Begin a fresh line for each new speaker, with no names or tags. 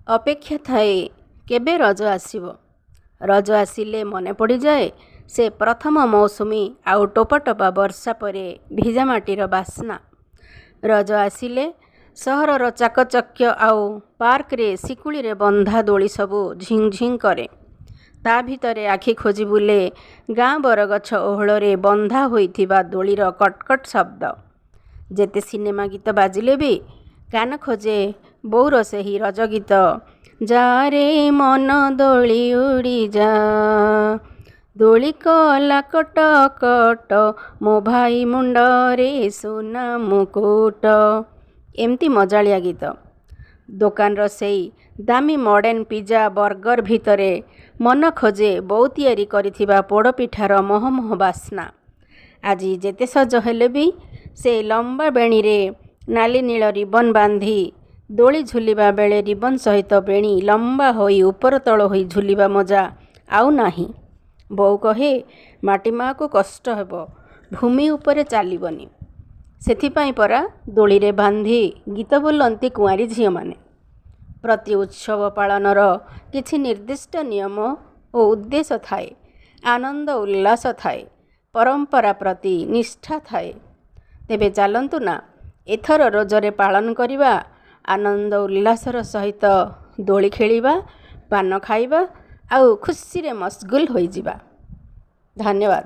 ଅପେକ୍ଷା ଥାଏ କେବେ ରଜ ଆସିବ। ରଜ ଆସିଲେ ମନେ ପଡ଼ିଯାଏ ସେ ପ୍ରଥମ ମୌସୁମୀ ଆଉ ଟୋପା ଟୋପା ବର୍ଷା ପରେ ଭିଜା ମାଟିର ବାସ୍ନା। ରଜ ଆସିଲେ ସହରର ଚାକଚକ୍ୟ ଆଉ ପାର୍କରେ ଶିକୁଳିରେ ବନ୍ଧା ଦୋଳି ସବୁ ଝିଙ୍ଗ କରେ। ତା ଭିତରେ ଆଖି ଖୋଜି ବୁଲେ ଗାଁ ବରଗଛ ଓହଳରେ ବନ୍ଧା ହୋଇଥିବା ଦୋଳିର କଟକଟ ଶବ୍ଦ। ଯେତେ ସିନେମା ଗୀତ ବାଜିଲେ ବି କାନ ଖୋଜେ ବୋଉର ସେହି ରଜ ଗୀତ। ଯା ରେ ମନ ଦୋଳି ଉଡ଼ି ଯା, ଦୋଳି କଲା କଟ କଟ, ମୋ ଭାଇ ମୁଣ୍ଡରେ ସୁନା ମୁକୁଟ। ଏମିତି ମଜାଳିଆ ଗୀତ। ଦୋକାନର ସେଇ ଦାମୀ ମଡ଼ର୍ଣ୍ଣ ପିଜା ବର୍ଗର ଭିତରେ ମନ ଖୋଜେ ବୋଉ ତିଆରି କରିଥିବା ପୋଡ଼ପିଠାର ମହମହ ବାସ୍ନା। ଆଜି ଯେତେ ସଜ ହେଲେ ବି ସେ ଲମ୍ବା ବେଣୀରେ ନାଲି ନୀଳ ରିବନ ବାନ୍ଧି ଦୋଳି ଝୁଲିବା ବେଳେ ରିବନ ସହିତ ବେଣୀ ଲମ୍ବା ହୋଇ ଉପର ତଳ ହୋଇ ଝୁଲିବା ମଜା ଆଉ ନାହିଁ। ବୋଉ କହେ ମାଟି ମାଆକୁ କଷ୍ଟ ହେବ, ଭୂମି ଉପରେ ଚାଲିବନି। ସେଥିପାଇଁ ପରା ଦୋଳିରେ ବାନ୍ଧି ଗୀତ ବୋଲନ୍ତି କୁଆଁରୀ ଝିଅମାନେ। ପ୍ରତି ଉତ୍ସବ ପାଳନର କିଛି ନିର୍ଦ୍ଦିଷ୍ଟ ନିୟମ ଓ ଉଦ୍ଦେଶ୍ୟ ଥାଏ, ଆନନ୍ଦ ଉଲ୍ଲାସ ଥାଏ, ପରମ୍ପରା ପ୍ରତି ନିଷ୍ଠା ଥାଏ। ତେବେ ଚାଲନ୍ତୁ ନା ଏଥର ରଜରେ ପାଳନ କରିବା ଆନନ୍ଦ ଉଲ୍ଲାସର ସହିତ ଦୋଳି ଖେଳିବା, ପାନ ଖାଇବା ଆଉ ଖୁସିରେ ମସଗୁଲ ହୋଇଯିବା। ଧନ୍ୟବାଦ।